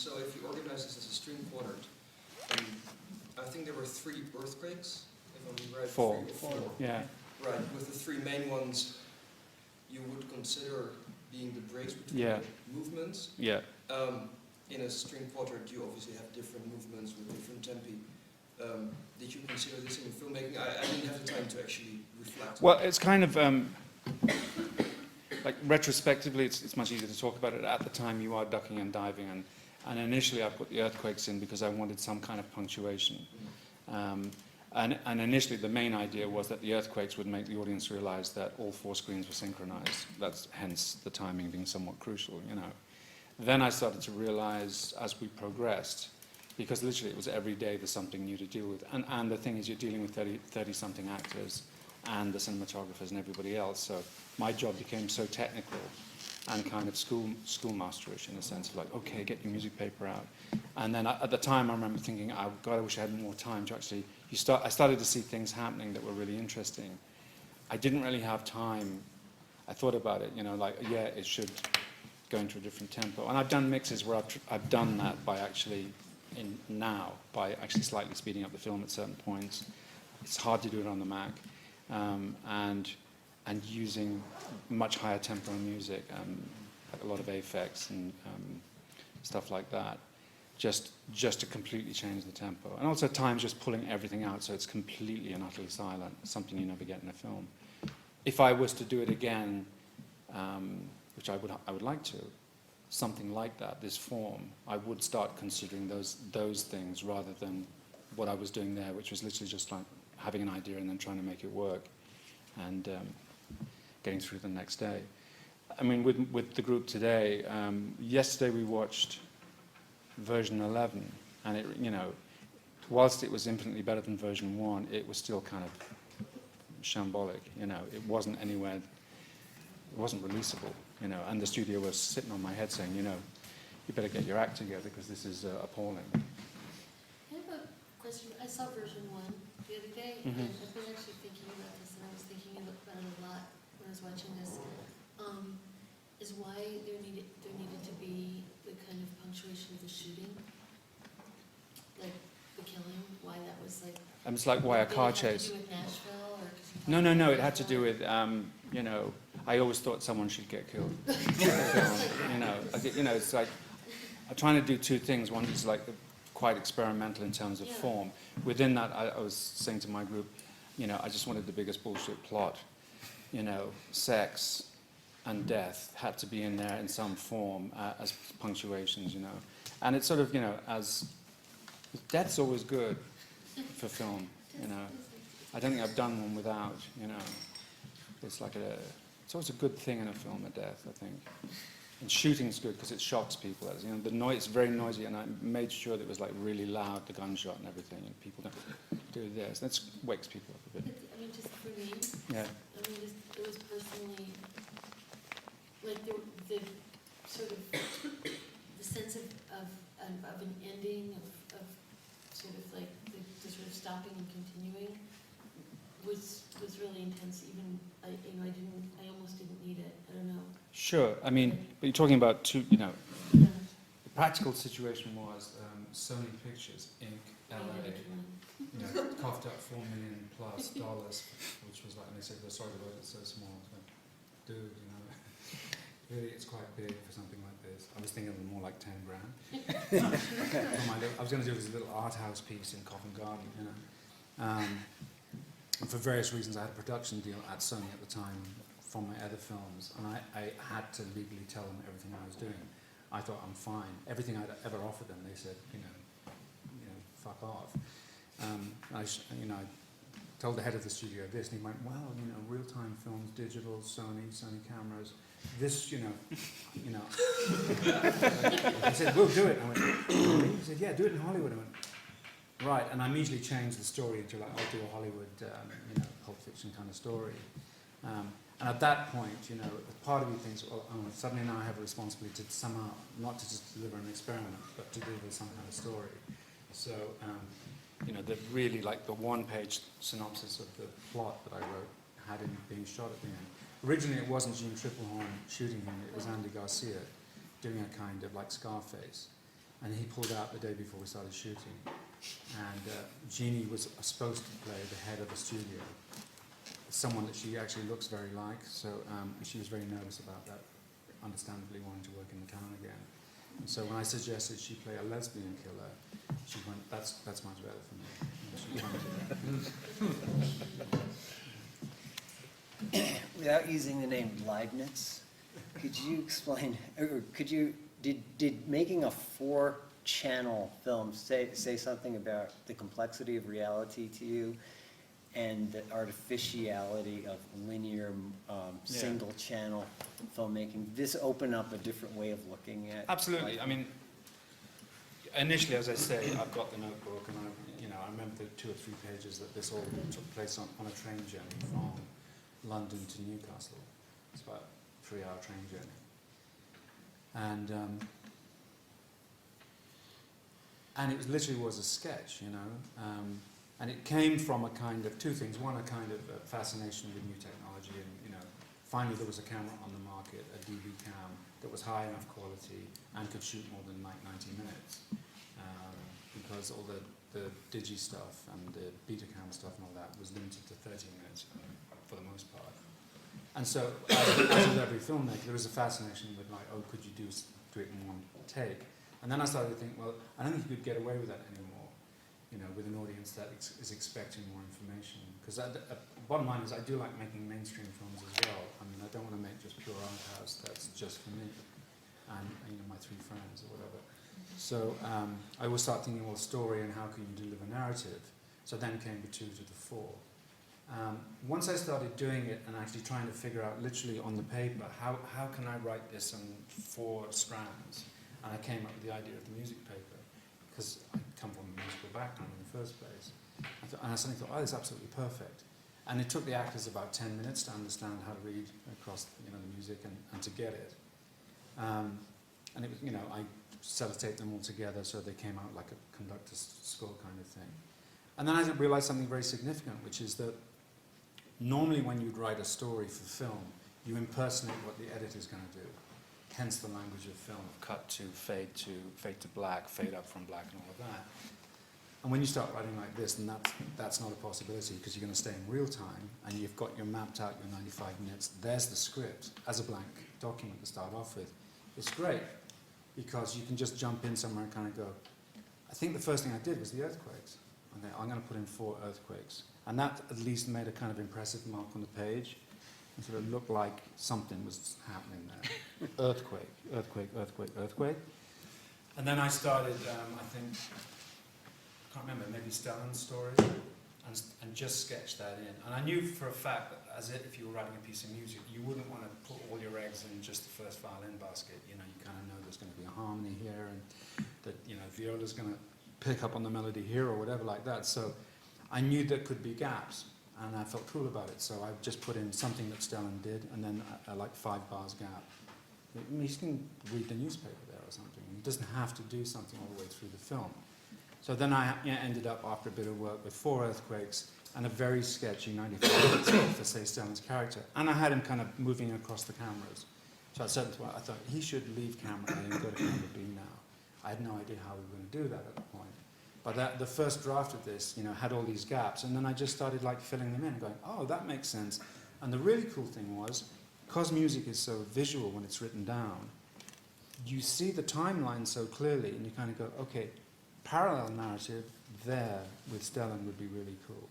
So if you organize this as a string quartet, I think there were 3 earthquakes, if I'm right. 4. 3 or 4. Yeah. Right, with the 3 main ones, you would consider being the breaks between Yeah. movements. Yeah. In a string quartet, you obviously have different movements with different tempi. Did you consider this in filmmaking? I didn't have the time to actually reflect. Well, it's kind of like retrospectively, it's much easier to talk about it. At the time, you are ducking and diving, and initially I put the earthquakes in because I wanted some kind of punctuation. And initially, the main idea was that the earthquakes would make the audience realize that all 4 screens were synchronized. That's hence the timing being somewhat crucial, you know. Then I started to realize as we progressed, because literally it was every day there's something new to deal with. And the thing is, you're dealing with 30-something actors and the cinematographers and everybody else. So my job became so technical and kind of schoolmasterish in a sense of like, okay, get your music paper out. And then at the time I remember thinking, oh, God, I wish I had more time to actually, I started to see things happening that were really interesting. I didn't really have time. I thought about it, you know, like, yeah, it should go into a different tempo. And I've done mixes where I've done that by actually, by actually slightly speeding up the film at certain points. It's hard to do it on the Mac. And using much higher tempo music, like a lot of affects and stuff like that, just to completely change the tempo. And also at times just pulling everything out so it's completely and utterly silent, something you never get in a film. If I was to do it again, which I would like to, something like that, this form, I would start considering those things rather than what I was doing there, which was literally just like having an idea and then trying to make it work and getting through the next day. I mean, with the group today, yesterday we watched version 11, and it, you know, whilst it was infinitely better than version 1, it was still kind of shambolic, you know. It wasn't anywhere, it wasn't releasable, you know, and the studio was sitting on my head saying, you know, you better get your act together because this is appalling. I have a question. I saw version 1 the other day, and I've been actually thinking about this, and I was thinking about it a lot when I was watching this, is why there needed to be the kind of punctuation of the shooting, like the killing, why that was like... It's like why a car chase. Did it have to do with Nashville? Or No, it had to do with, you know, I always thought someone should get killed. You know, it's like, I'm trying to do 2 things. One is like quite experimental in terms of form. Within that, I was saying to my group, you know, I just wanted the biggest bullshit plot. You know, sex and death had to be in there in some form as punctuations, you know. And it's sort of, you know, as death's always good for film, you know. I don't think I've done one without, you know. It's like it's always a good thing in a film, a death, I think. And shooting's good because it shocks people. You know, the noise is very noisy, and I made sure that it was like really loud, the gunshot and everything, and people don't do this. That wakes people up a bit. I mean, just for me, Yeah. I mean, it was personally, like the sort of, the sense of an ending, of sort of like the sort of stopping and continuing was really intense. Even, I almost didn't need it. I don't know. Sure. I mean, but you're talking about 2, you know. Yeah. The practical situation was Sony Pictures, Inc., LA, you know, coughed up $4 million plus, which was like, and they said, well, sorry, the budget's so small. So, dude, you know, really, it's quite big for something like this. I was thinking of more like 10 grand. I was going to do this little art house piece in Covent Garden, you know. And for various reasons, I had a production deal at Sony at the time from my other films, and I had to legally tell them everything I was doing. I thought, I'm fine. Everything I'd ever offered them, they said, you know, fuck off. I told the head of the studio this, and he went, well, you know, real-time films, digital, Sony cameras, this, you know. He said, we'll do it. I went, really? He said, yeah, do it in Hollywood. I went, right, and I immediately changed the story into like, I'll do a Hollywood, you know, Pulp Fiction kind of story. And at that point, you know, part of me thinks, well, suddenly now I have a responsibility to somehow, not to just deliver an experiment, but to deliver some kind of story. So, you know, really like the 1-page synopsis of the plot that I wrote had him being shot at the end. Originally, it wasn't Jean Triplehorn shooting him, it was Andy Garcia doing a kind of like Scarface. and he pulled out the day before we started shooting. And Jeannie was supposed to play the head of the studio, someone that she actually looks very like, so she was very nervous about that, understandably wanting to work in the town again. And so when I suggested she play a lesbian killer, she went, that's much better for me. And she wanted Without using the name Leibniz, could you explain, or did making a 4-channel film say something about the complexity of reality to you and the artificiality of linear single channel filmmaking? Did this open up a different way of looking at? Absolutely. I mean, initially, as I say, I've got the notebook, and I remember the 2 or 3 pages that this all took place on a train journey from London to Newcastle. It's about a 3-hour train journey. And it literally was a sketch, and it came from a kind of 2 things. One, a kind of fascination with new technology, and finally there was a camera on the market, a DV cam that was high enough quality and could shoot more than like 90 minutes, because all the digi stuff and the Betacam stuff and all that was limited to 30 minutes for the most part. And so, as with every filmmaker, there was a fascination with like, oh, could you do it in one take? And then I started to think, well, I don't think you could get away with that anymore, with an audience that is expecting more information. Because bottom line is, I do like making mainstream films as well. I mean, I don't want to make just pure art house that's just for me and my 3 friends or whatever. So I always start thinking, well, story and how can you deliver narrative? So then came the 2 to the 4. Once I started doing it and actually trying to figure out literally on the paper, how can I write this in 4 strands? And I came up with the idea of the music paper, because I come from a musical background in the first place. And I suddenly thought, oh, that's absolutely perfect. And it took the actors about 10 minutes to understand how to read across the music and to get it. And it was, I sellotaped them all together so they came out like a conductor's score kind of thing. And then I realized something very significant, which is that normally when you'd write a story for film, you impersonate what the editor's going to do. Hence the language of film, cut to fade to black, fade up from black, and all of that. And when you start writing like this, then that's not a possibility, because you're going to stay in real time, and you've got mapped out your 95 minutes. There's the script as a blank document to start off with. It's great, because you can just jump in somewhere and kind of go. I think the first thing I did was the earthquakes. Okay, I'm going to put in 4 earthquakes. And that at least made a kind of impressive mark on the page. And sort of looked like something was happening there. Earthquake, earthquake, earthquake, earthquake. And then I started, I think, I can't remember, maybe Stellan's story, and just sketched that in. And I knew for a fact that if you were writing a piece of music, you wouldn't want to put all your eggs in just the first violin basket. You kind of know there's going to be a harmony here, and that viola's going to pick up on the melody here or whatever like that. So I knew there could be gaps. And I felt cool about it, so I just put in something that Stellan did, and then a like 5 bars gap. You can read the newspaper there or something. He doesn't have to do something all the way through the film. So then I ended up, after a bit of work, with 4 earthquakes and a very sketchy 95 minutes for, say, Stellan's character. And I had him kind of moving across the cameras. So at a certain point, I thought he should leave camera A and go to camera B now. I had no idea how we were going to do that at the point. But the first draft of this, had all these gaps, and then I just started like filling them in, going, oh, that makes sense. And the really cool thing was, because music is so visual when it's written down, you see the timeline so clearly, and you kind of go, okay, parallel narrative there with Stellan would be really cool.